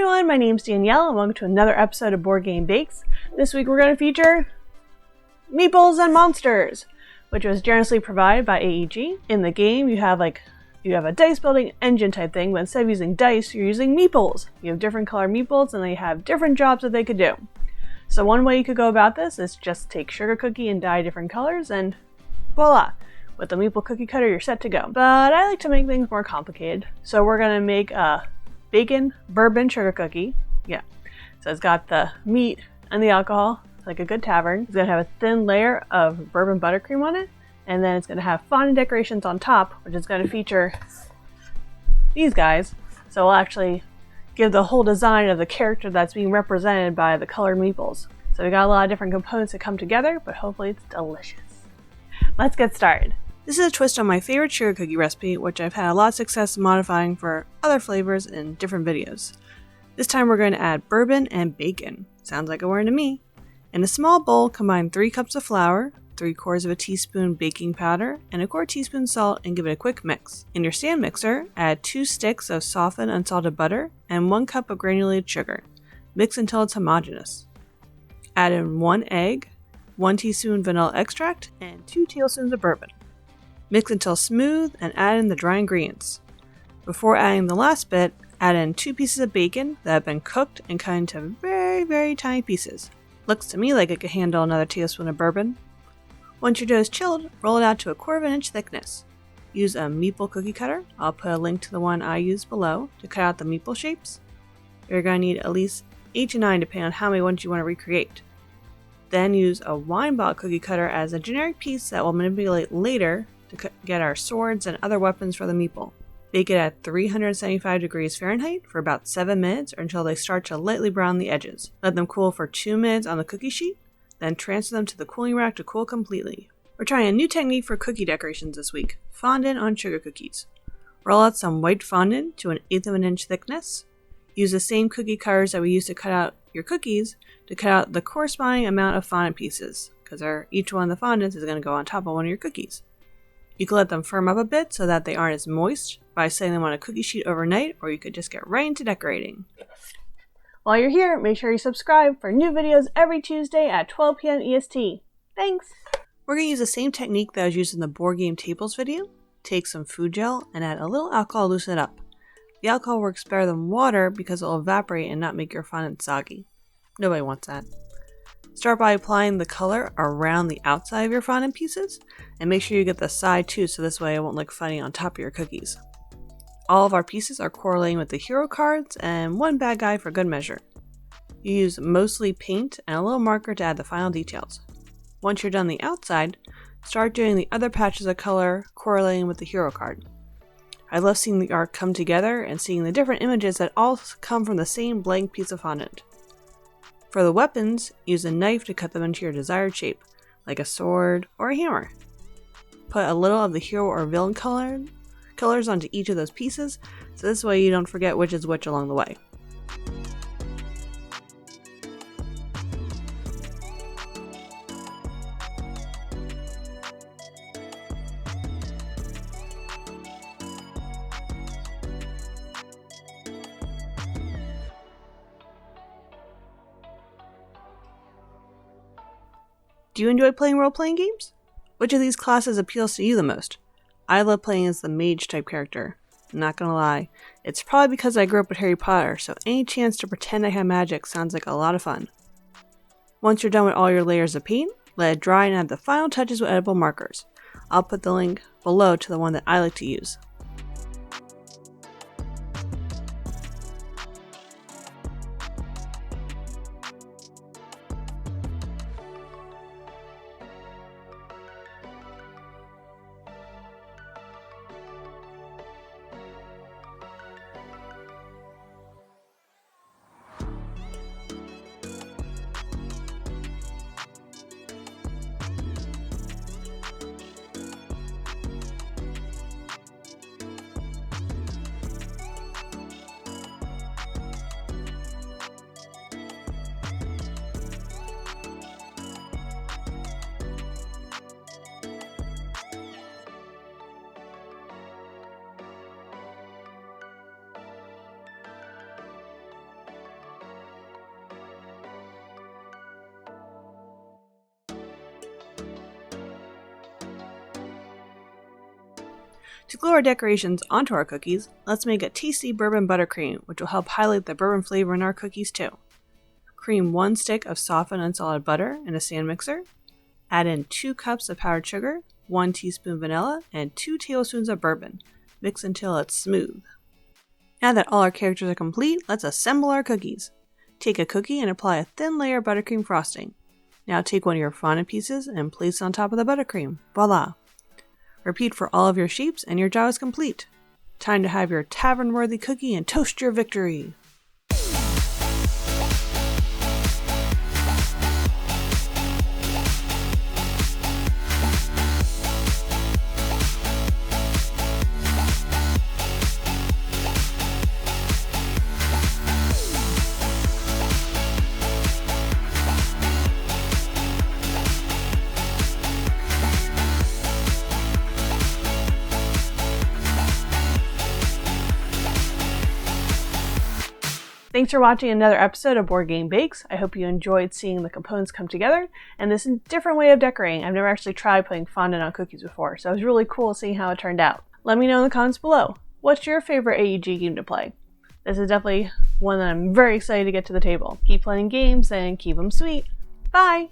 everyone, my name's Danielle and welcome to another episode of Board Game Bakes. This week we're going to feature Meeples and Monsters, which was generously provided by AEG. In the game you have a dice building engine type thing, but instead of using dice you're using meeples. You have different color meeples and they have different jobs that they could do. So one way you could go about this is just take sugar cookie and dye different colors and voila! With the Meeple cookie cutter you're set to go. But I like to make things more complicated, so we're going to make a bacon bourbon sugar cookie. Yeah, so it's got the meat and the alcohol, like a good tavern. It's going to have a thin layer of bourbon buttercream on it, and then it's going to have fondant decorations on top, which is going to feature these guys. So we'll actually give the whole design of the character that's being represented by the colored meeples. So we got a lot of different components that come together, but hopefully it's delicious. Let's get started. This is a twist on my favorite sugar cookie recipe, which I've had a lot of success modifying for other flavors in different videos. This time we're going to add bourbon and bacon. Sounds like a word to me. In a small bowl, combine 3 cups of flour, 3/4 of a teaspoon baking powder, and 1/4 teaspoon salt and give it a quick mix. In your stand mixer, add 2 sticks of softened unsalted butter and 1 cup of granulated sugar. Mix until it's homogeneous. Add in 1 egg, 1 teaspoon vanilla extract, and 2 tablespoons of bourbon. Mix until smooth and add in the dry ingredients. Before adding the last bit, add in 2 pieces of bacon that have been cooked and cut into very, very tiny pieces. Looks to me like it could handle another tablespoon of bourbon. Once your dough is chilled, roll it out to 1/4 inch thickness. Use a Meeple cookie cutter. I'll put a link to the one I used below to cut out the Meeple shapes. You're going to need at least 8 to 9 depending on how many ones you want to recreate. Then use a wine bottle cookie cutter as a generic piece that we'll manipulate later to get our swords and other weapons for the Meeple. Bake it at 375 degrees Fahrenheit for about 7 minutes or until they start to lightly brown the edges. Let them cool for 2 minutes on the cookie sheet, then transfer them to the cooling rack to cool completely. We're trying a new technique for cookie decorations this week, fondant on sugar cookies. Roll out some white fondant to 1/8 of an inch thickness. Use the same cookie cutters that we used to cut out your cookies to cut out the corresponding amount of fondant pieces, because each one of the fondants is going to go on top of one of your cookies. You can let them firm up a bit so that they aren't as moist by setting them on a cookie sheet overnight, or you could just get right into decorating. While you're here, make sure you subscribe for new videos every Tuesday at 12 p.m. EST. Thanks! We're going to use the same technique that was used in the board game tables video. Take some food gel and add a little alcohol to loosen it up. The alcohol works better than water because it will evaporate and not make your fondant soggy. Nobody wants that. Start by applying the color around the outside of your fondant pieces, and make sure you get the side too, so this way it won't look funny on top of your cookies. All of our pieces are correlating with the hero cards and 1 bad guy for good measure. You use mostly paint and a little marker to add the final details. Once you're done the outside, start doing the other patches of color correlating with the hero card. I love seeing the art come together and seeing the different images that all come from the same blank piece of fondant. For the weapons, use a knife to cut them into your desired shape, like a sword or a hammer. Put a little of the hero or villain colors onto each of those pieces, so this way you don't forget which is which along the way. Do you enjoy playing role-playing games? Which of these classes appeals to you the most? I love playing as the mage type character. I'm not gonna lie, it's probably because I grew up with Harry Potter, so any chance to pretend I have magic sounds like a lot of fun. Once you're done with all your layers of paint, let it dry and add the final touches with edible markers. I'll put the link below to the one that I like to use. To glue our decorations onto our cookies, let's make a tasty bourbon buttercream, which will help highlight the bourbon flavor in our cookies too. Cream 1 stick of softened unsalted butter in a stand mixer. Add in 2 cups of powdered sugar, 1 teaspoon vanilla, and 2 tablespoons of bourbon. Mix until it's smooth. Now that all our characters are complete, let's assemble our cookies. Take a cookie and apply a thin layer of buttercream frosting. Now take one of your fondant pieces and place it on top of the buttercream. Voila! Repeat for all of your shapes and your job is complete. Time to have your tavern-worthy cookie and toast your victory! Thanks for watching another episode of Board Game Bakes. I hope you enjoyed seeing the components come together and this different way of decorating. I've never actually tried putting fondant on cookies before, so it was really cool seeing how it turned out. Let me know in the comments below. What's your favorite AEG game to play? This is definitely one that I'm very excited to get to the table. Keep playing games and keep them sweet. Bye!